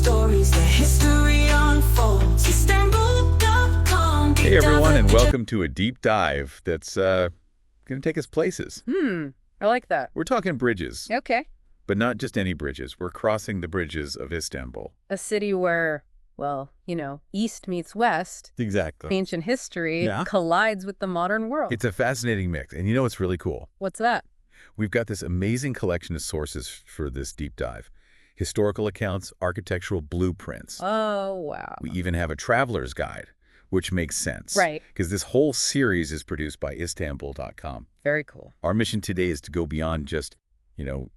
stories, the history unfolds. Istanbul.com. Hey everyone, and welcome to a deep dive that's going to take us places. I like that. We're talking bridges, Okay. but not just any bridges. We're crossing the bridges of Istanbul. A city where, well, East meets West, Exactly. ancient history Yeah. collides with the modern world. It's a fascinating mix, and you know what's really cool? What's that? We've got this amazing collection of sources for this deep dive. Historical accounts, architectural blueprints. Oh, wow. We even have a traveler's guide, which makes sense. Right. Because this whole series is produced by Istanbul.com. Very cool. Our mission today is to go beyond just,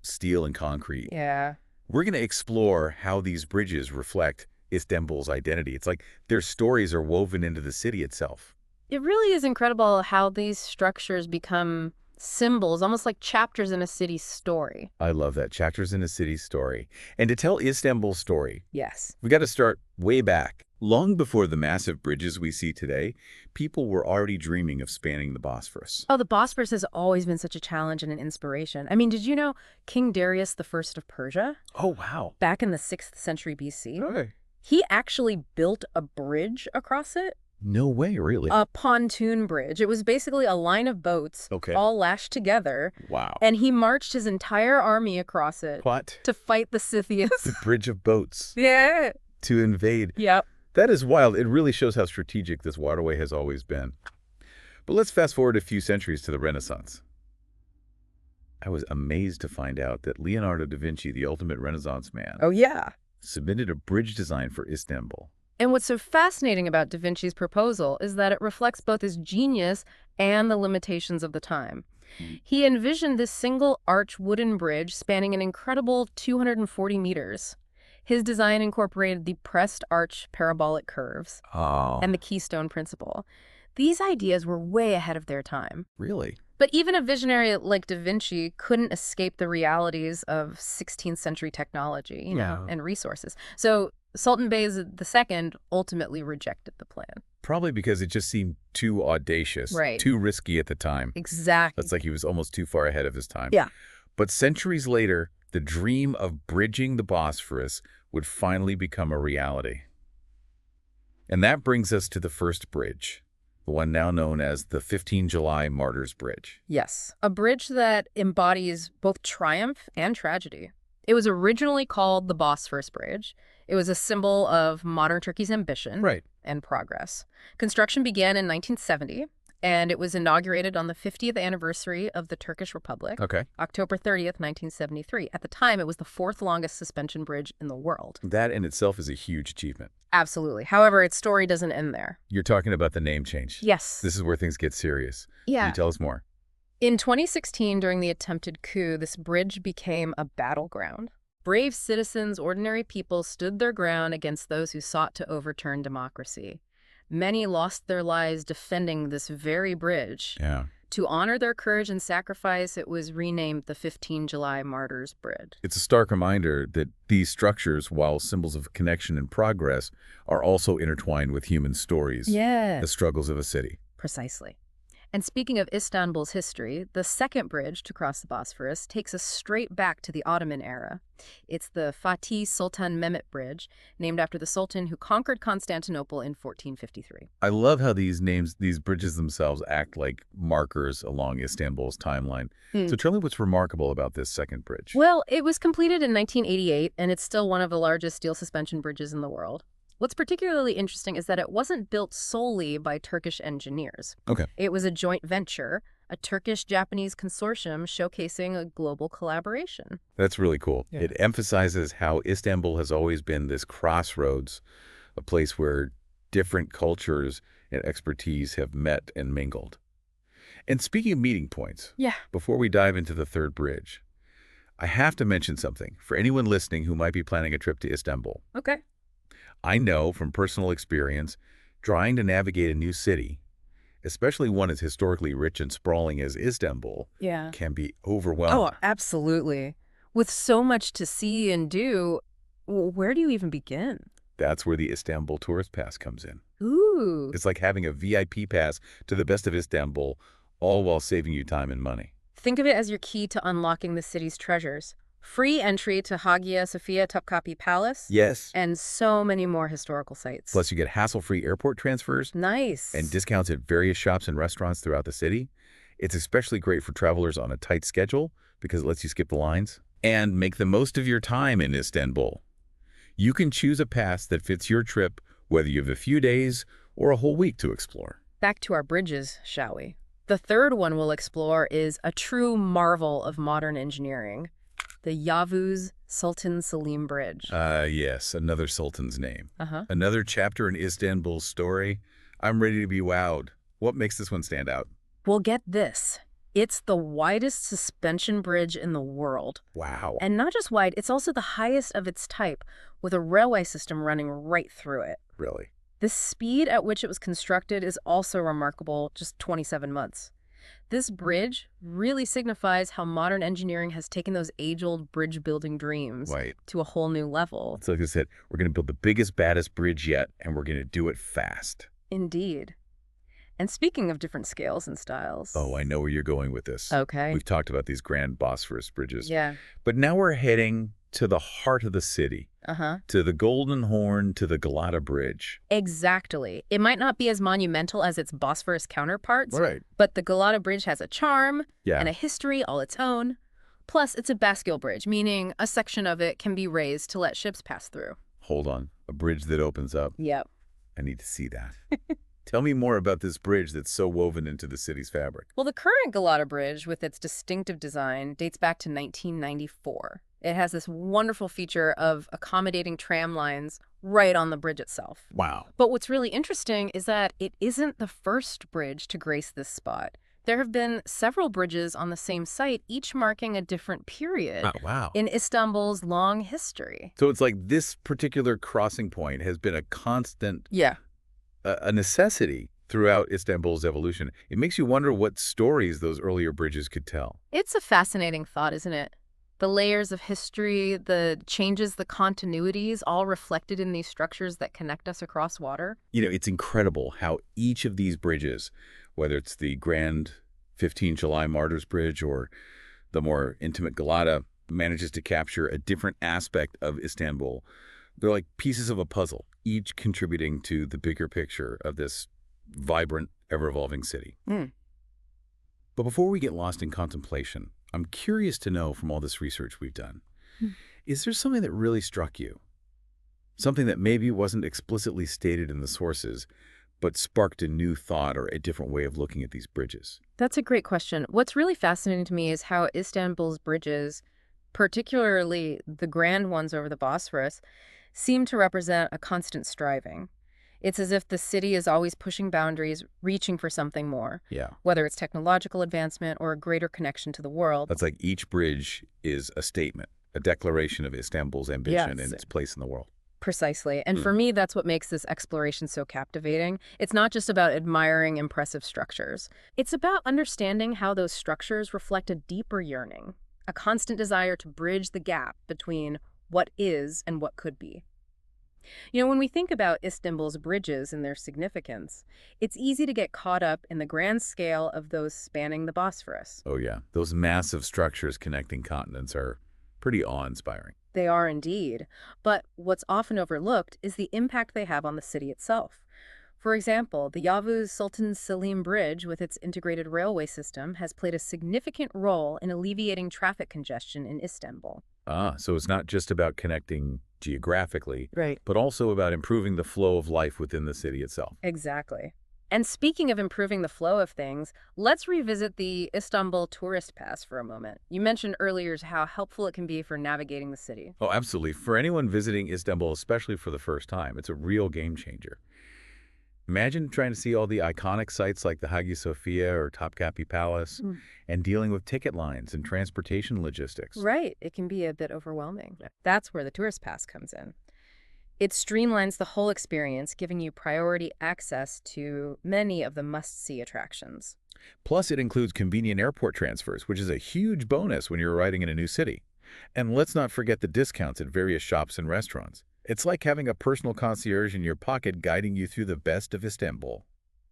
steel and concrete. Yeah. We're going to explore how these bridges reflect Istanbul's identity. It's like their stories are woven into the city itself. It really is incredible how these structures become symbols, almost like chapters in a city's story. I love that. Chapters in a city's story. And to tell Istanbul's story, Yes. we got to start way back. Long before the massive bridges we see today, people were already dreaming of spanning the Bosphorus. Oh, the Bosphorus has always been such a challenge and an inspiration. I mean, did you know King Darius I of Persia, Oh, wow. back in the 6th century BC, Hey. he actually built a bridge across it? No way, really? A pontoon bridge. It was basically a line of boats Okay. all lashed together, Wow. and he marched his entire army across it What? to fight the Scythians. The bridge of boats Yeah. to invade. Yep. That is wild. It really shows how strategic this waterway has always been. But let's fast forward a few centuries to the Renaissance. I was amazed to find out that Leonardo da Vinci, the ultimate Renaissance man, Oh, yeah. submitted a bridge design for Istanbul. And what's so fascinating about Da Vinci's proposal is that it reflects both his genius and the limitations of the time. He envisioned this single arch wooden bridge spanning an incredible 240 meters. His design incorporated the pressed arch parabolic curves Oh, and the keystone principle. These ideas were way ahead of their time. really? But even a visionary like Da Vinci couldn't escape the realities of 16th century technology, Yeah. and resources. So Sultan Beyaz II ultimately rejected the plan. Probably because it just seemed too audacious, Right. too risky at the time. Exactly. That's like he was almost too far ahead of his time. Yeah. But centuries later, the dream of bridging the Bosphorus would finally become a reality. And that brings us to the first bridge, the one now known as the July Martyrs Bridge. Yes. A bridge that embodies both triumph and tragedy. It was originally called the Bosphorus Bridge. It was a symbol of modern Turkey's ambition Right. and progress. Construction began in 1970, and it was inaugurated on the 50th anniversary of the Turkish Republic, Okay. October 30th, 1973. At the time, it was the fourth longest suspension bridge in the world. That in itself is a huge achievement. Absolutely. However, its story doesn't end there. You're talking about the name change. Yes. This is where things get serious. Can Yeah. you tell us more? In 2016, during the attempted coup, this bridge became a battleground. Brave citizens, ordinary people, stood their ground against those who sought to overturn democracy. Many lost their lives defending this very bridge. Yeah. To honor their courage and sacrifice, it was renamed the July Martyrs Bridge. It's a stark reminder that these structures, while symbols of connection and progress, are also intertwined with human stories, Yeah. the struggles of a city. Precisely. And speaking of Istanbul's history, the second bridge to cross the Bosphorus takes us straight back to the Ottoman era. It's the Fatih Sultan Mehmet Bridge, named after the Sultan who conquered Constantinople in 1453. I love how these bridges themselves act like markers along Istanbul's timeline. So tell me what's remarkable about this second bridge. Well, it was completed in 1988, and it's still one of the largest steel suspension bridges in the world. What's particularly interesting is that it wasn't built solely by Turkish engineers. Okay. It was a joint venture, a Turkish-Japanese consortium showcasing a global collaboration. That's really cool. Yeah. It emphasizes how Istanbul has always been this crossroads, a place where different cultures and expertise have met and mingled. And speaking of meeting points, Yeah. before we dive into the third bridge, I have to mention something for anyone listening who might be planning a trip to Istanbul. Okay. I know from personal experience, trying to navigate a new city, especially one as historically rich and sprawling as Istanbul, Yeah. can be overwhelming. Oh, absolutely. With so much to see and do, where do you even begin? That's where the Istanbul Tourist Pass comes in. Ooh. It's like having a VIP pass to the best of Istanbul, all while saving you time and money. Think of it as your key to unlocking the city's treasures. Free entry to Hagia Sophia Topkapi Palace. Yes. And so many more historical sites. Plus, you get hassle-free airport transfers. Nice. And discounts at various shops and restaurants throughout the city. It's especially great for travelers on a tight schedule because it lets you skip the lines. And make the most of your time in Istanbul. You can choose a pass that fits your trip, whether you have a few days or a whole week to explore. Back to our bridges, shall we? The third one we'll explore is a true marvel of modern engineering, the Yavuz Sultan Selim Bridge. Yes, another sultan's name. Uh-huh. Another chapter in Istanbul's story. I'm ready to be wowed. What makes this one stand out? Well, get this. It's the widest suspension bridge in the world. Wow. And not just wide, it's also the highest of its type, with a railway system running right through it. Really? The speed at which it was constructed is also remarkable, just 27 months. This bridge really signifies how modern engineering has taken those age-old bridge-building dreams to a whole new level. It's like I said, we're going to build the biggest, baddest bridge yet, and we're going to do it fast. Indeed. And speaking of different scales and styles... Oh, I know where you're going with this. Okay. We've talked about these grand Bosphorus bridges. Yeah. But now we're heading to the heart of the city. Uh-huh. To the Golden Horn, to the Galata Bridge. Exactly. It might not be as monumental as its Bosphorus counterparts, Right. but the Galata Bridge has a charm Yeah. and a history all its own. Plus, it's a bascule bridge, meaning a section of it can be raised to let ships pass through. Hold on. A bridge that opens up. Yep. I need to see that. Tell me more about this bridge that's so woven into the city's fabric. Well, the current Galata Bridge, with its distinctive design, dates back to 1994. It has this wonderful feature of accommodating tram lines right on the bridge itself. Wow. But what's really interesting is that it isn't the first bridge to grace this spot. There have been several bridges on the same site, each marking a different period Wow. in Istanbul's long history. So it's like this particular crossing point has been a constant, Yeah. a necessity throughout Istanbul's evolution. It makes you wonder what stories those earlier bridges could tell. It's a fascinating thought, isn't it? The layers of history, the changes, the continuities, all reflected in these structures that connect us across water. You know, it's incredible how each of these bridges, whether it's the grand 15 July Martyrs Bridge or the more intimate Galata, manages to capture a different aspect of Istanbul. They're like pieces of a puzzle, each contributing to the bigger picture of this vibrant, ever-evolving city. But before we get lost in contemplation, I'm curious to know from all this research we've done, is there something that really struck you? Something that maybe wasn't explicitly stated in the sources, but sparked a new thought or a different way of looking at these bridges? That's a great question. What's really fascinating to me is how Istanbul's bridges, particularly the grand ones over the Bosphorus, seem to represent a constant striving. It's as if the city is always pushing boundaries, reaching for something more. Yeah. Whether it's technological advancement or a greater connection to the world. That's like each bridge is a statement, a declaration of Istanbul's ambition Yes. and its place in the world. Precisely. And for me, that's what makes this exploration so captivating. It's not just about admiring impressive structures. It's about understanding how those structures reflect a deeper yearning, a constant desire to bridge the gap between what is and what could be. You know, when we think about Istanbul's bridges and their significance, it's easy to get caught up in the grand scale of those spanning the Bosphorus. Oh, yeah. Those massive structures connecting continents are pretty awe-inspiring. They are indeed. But what's often overlooked is the impact they have on the city itself. For example, the Yavuz Sultan Selim Bridge, with its integrated railway system, has played a significant role in alleviating traffic congestion in Istanbul. So it's not just about connecting geographically, Right. but also about improving the flow of life within the city itself. Exactly. And speaking of improving the flow of things, let's revisit the Istanbul Tourist Pass for a moment. You mentioned earlier how helpful it can be for navigating the city. Oh, absolutely. For anyone visiting Istanbul, especially for the first time, it's a real game changer. Imagine trying to see all the iconic sites like the Hagia Sophia or Topkapi Palace and dealing with ticket lines and transportation logistics. Right. It can be a bit overwhelming. That's where the Tourist Pass comes in. It streamlines the whole experience, giving you priority access to many of the must-see attractions. Plus, it includes convenient airport transfers, which is a huge bonus when you're arriving in a new city. And let's not forget the discounts at various shops and restaurants. It's like having a personal concierge in your pocket guiding you through the best of Istanbul.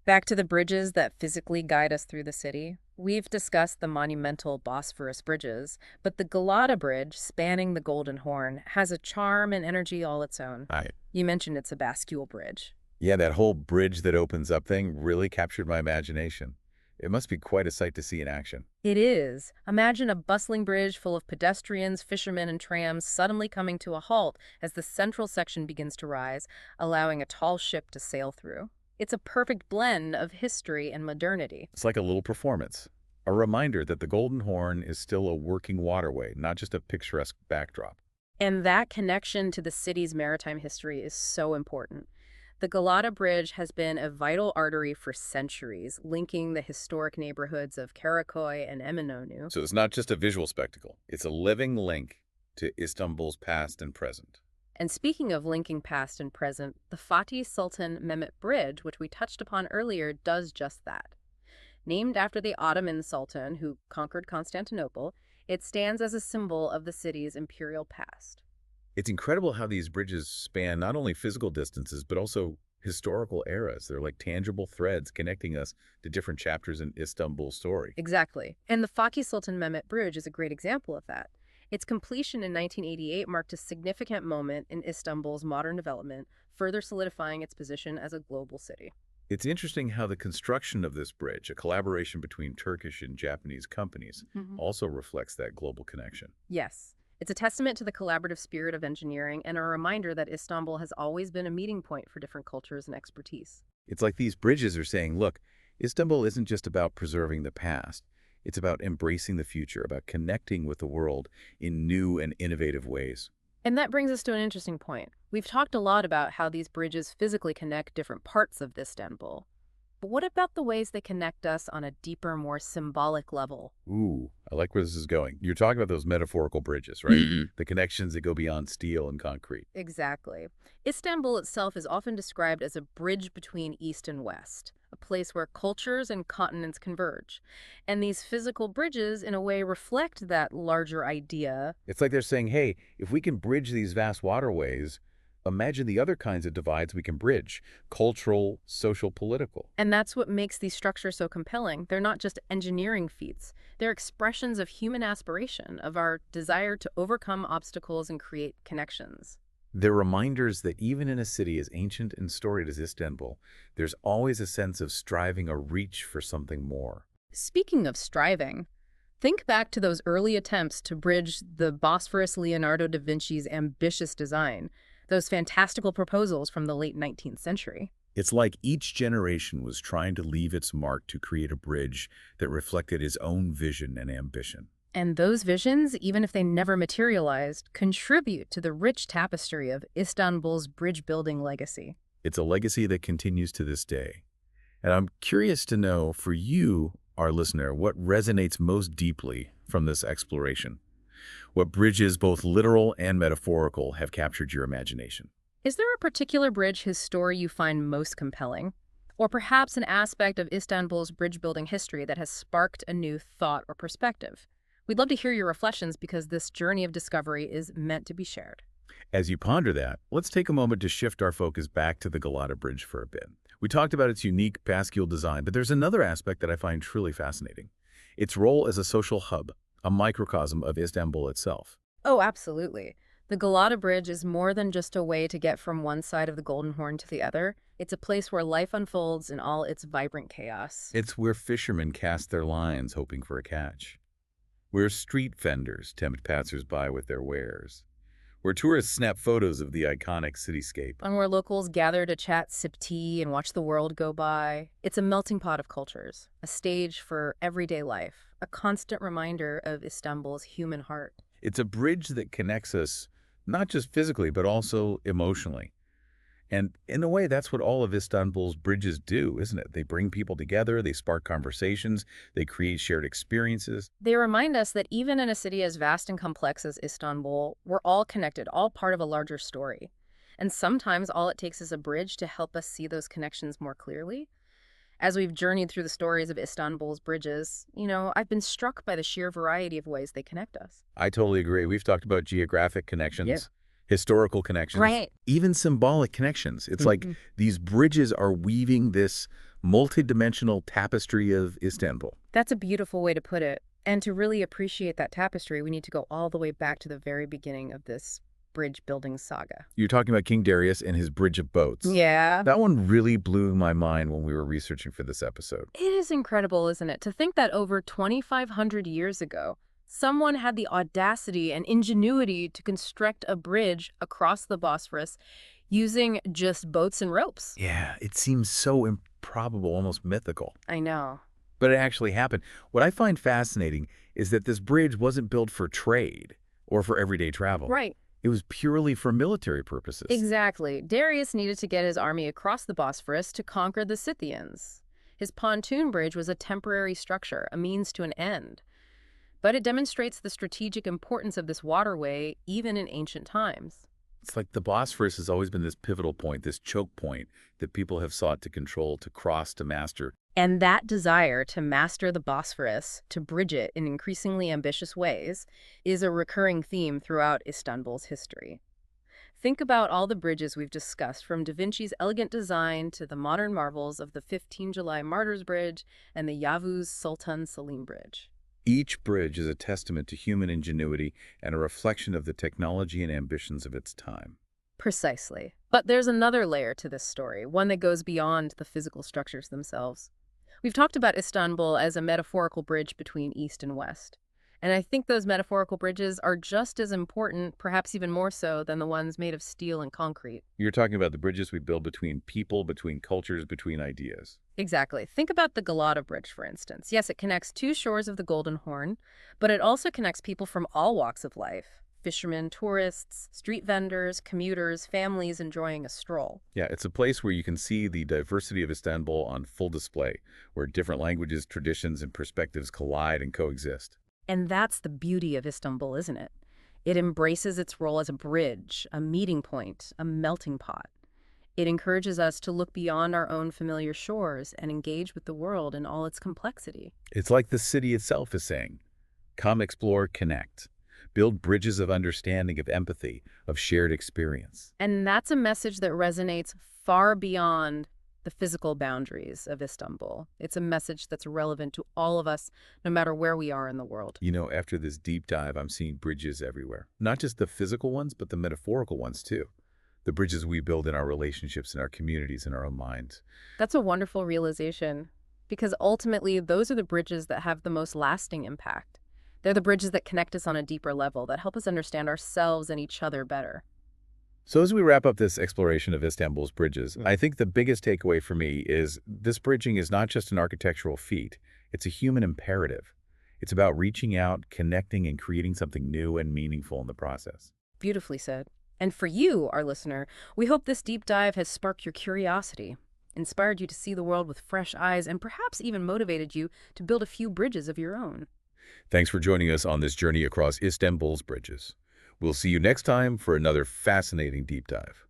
Back to the bridges that physically guide us through the city. We've discussed the monumental Bosphorus bridges, but the Galata Bridge, spanning the Golden Horn, has a charm and energy all its own. Right. You mentioned it's a bascule bridge. Yeah, that whole bridge that opens up thing really captured my imagination. It must be quite a sight to see in action. It is. Imagine a bustling bridge full of pedestrians, fishermen, and trams suddenly coming to a halt as the central section begins to rise, allowing a tall ship to sail through. It's a perfect blend of history and modernity. It's like a little performance, a reminder that the Golden Horn is still a working waterway, not just a picturesque backdrop. And that connection to the city's maritime history is so important. The Galata Bridge has been a vital artery for centuries, linking the historic neighborhoods of Karakoy and Eminönü. So it's not just a visual spectacle, it's a living link to Istanbul's past and present. And speaking of linking past and present, the Fatih Sultan Mehmet Bridge, which we touched upon earlier, does just that. Named after the Ottoman Sultan who conquered Constantinople, it stands as a symbol of the city's imperial past. It's incredible how these bridges span not only physical distances, but also historical eras. They're like tangible threads connecting us to different chapters in Istanbul's story. Exactly. And the Fatih Sultan Mehmet Bridge is a great example of that. Its completion in 1988 marked a significant moment in Istanbul's modern development, further solidifying its position as a global city. It's interesting how the construction of this bridge, a collaboration between Turkish and Japanese companies, also reflects that global connection. Yes. It's a testament to the collaborative spirit of engineering and a reminder that Istanbul has always been a meeting point for different cultures and expertise. It's like these bridges are saying, look, Istanbul isn't just about preserving the past. It's about embracing the future, about connecting with the world in new and innovative ways. And that brings us to an interesting point. We've talked a lot about how these bridges physically connect different parts of Istanbul. But what about the ways they connect us on a deeper, more symbolic level? Ooh, I like where this is going. You're talking about those metaphorical bridges, right? The connections that go beyond steel and concrete. Exactly. Istanbul itself is often described as a bridge between East and West, a place where cultures and continents converge. And these physical bridges, in a way, reflect that larger idea. It's like they're saying, hey, if we can bridge these vast waterways, imagine the other kinds of divides we can bridge: cultural, social, political. And that's what makes these structures so compelling. They're not just engineering feats. They're expressions of human aspiration, of our desire to overcome obstacles and create connections. They're reminders that even in a city as ancient and storied as Istanbul, there's always a sense of striving or reach for something more. Speaking of striving, think back to those early attempts to bridge the Bosphorus Leonardo da Vinci's ambitious design, those fantastical proposals from the late 19th century. It's like each generation was trying to leave its mark to create a bridge that reflected its own vision and ambition. And those visions, even if they never materialized, contribute to the rich tapestry of Istanbul's bridge-building legacy. It's a legacy that continues to this day. And I'm curious to know, for you, our listener, what resonates most deeply from this exploration? What bridges, both literal and metaphorical, have captured your imagination? Is there a particular bridge whose story you find most compelling? Or perhaps an aspect of Istanbul's bridge-building history that has sparked a new thought or perspective? We'd love to hear your reflections because this journey of discovery is meant to be shared. As you ponder that, let's take a moment to shift our focus back to the Galata Bridge for a bit. We talked about its unique bascule design, but there's another aspect that I find truly fascinating: its role as a social hub, a microcosm of Istanbul itself. Oh, absolutely. The Galata Bridge is more than just a way to get from one side of the Golden Horn to the other. It's a place where life unfolds in all its vibrant chaos. It's where fishermen cast their lines hoping for a catch, where street vendors tempt passers-by with their wares, where tourists snap photos of the iconic cityscape. And where locals gather to chat, sip tea, and watch the world go by. It's a melting pot of cultures, a stage for everyday life, a constant reminder of Istanbul's human heart. It's a bridge that connects us not just physically, but also emotionally. And in a way, that's what all of Istanbul's bridges do, isn't it? They bring people together, they spark conversations, they create shared experiences. They remind us that even in a city as vast and complex as Istanbul, we're all connected, all part of a larger story. And sometimes all it takes is a bridge to help us see those connections more clearly. As we've journeyed through the stories of Istanbul's bridges, I've been struck by the sheer variety of ways they connect us. I totally agree. We've talked about geographic connections, historical connections, Right. even symbolic connections. It's like these bridges are weaving this multi-dimensional tapestry of Istanbul. That's a beautiful way to put it. And to really appreciate that tapestry, we need to go all the way back to the very beginning of this bridge building saga. You're talking about King Darius and his bridge of boats. Yeah. That one really blew my mind when we were researching for this episode. It is incredible, isn't it, to think that over 2,500 years ago, someone had the audacity and ingenuity to construct a bridge across the Bosphorus using just boats and ropes. Yeah, it seems so improbable, almost mythical. I know. But it actually happened. What I find fascinating is that this bridge wasn't built for trade or for everyday travel. Right. It was purely for military purposes. Exactly. Darius needed to get his army across the Bosphorus to conquer the Scythians. His pontoon bridge was a temporary structure, a means to an end. But it demonstrates the strategic importance of this waterway even in ancient times. It's like the Bosphorus has always been this pivotal point, this choke point that people have sought to control, to cross, to master. And that desire to master the Bosphorus, to bridge it in increasingly ambitious ways, is a recurring theme throughout Istanbul's history. Think about all the bridges we've discussed, from Da Vinci's elegant design to the modern marvels of the 15 July Martyrs Bridge and the Yavuz Sultan Selim Bridge. Each bridge is a testament to human ingenuity and a reflection of the technology and ambitions of its time. Precisely. But there's another layer to this story, one that goes beyond the physical structures themselves. We've talked about Istanbul as a metaphorical bridge between East and West. And I think those metaphorical bridges are just as important, perhaps even more so, than the ones made of steel and concrete. You're talking about the bridges we build between people, between cultures, between ideas. Exactly. Think about the Galata Bridge, for instance. Yes, it connects two shores of the Golden Horn, but it also connects people from all walks of life. Fishermen, tourists, street vendors, commuters, families enjoying a stroll. Yeah, it's a place where you can see the diversity of Istanbul on full display, where different languages, traditions, and perspectives collide and coexist. And that's the beauty of Istanbul, isn't it? It embraces its role as a bridge, a meeting point, a melting pot. It encourages us to look beyond our own familiar shores and engage with the world in all its complexity. It's like the city itself is saying, come explore, connect. Build bridges of understanding, of empathy, of shared experience. And that's a message that resonates far beyond the physical boundaries of Istanbul. It's a message that's relevant to all of us, no matter where we are in the world. You know, after this deep dive, I'm seeing bridges everywhere. Not just the physical ones, but the metaphorical ones too. The bridges we build in our relationships, in our communities, in our own minds. That's a wonderful realization, because ultimately those are the bridges that have the most lasting impact. They're the bridges that connect us on a deeper level, that help us understand ourselves and each other better. So as we wrap up this exploration of Istanbul's bridges, I think the biggest takeaway for me is this bridging is not just an architectural feat, it's a human imperative. It's about reaching out, connecting, and creating something new and meaningful in the process. Beautifully said. And for you, our listener, we hope this deep dive has sparked your curiosity, inspired you to see the world with fresh eyes, and perhaps even motivated you to build a few bridges of your own. Thanks for joining us on this journey across Istanbul's bridges. We'll see you next time for another fascinating deep dive.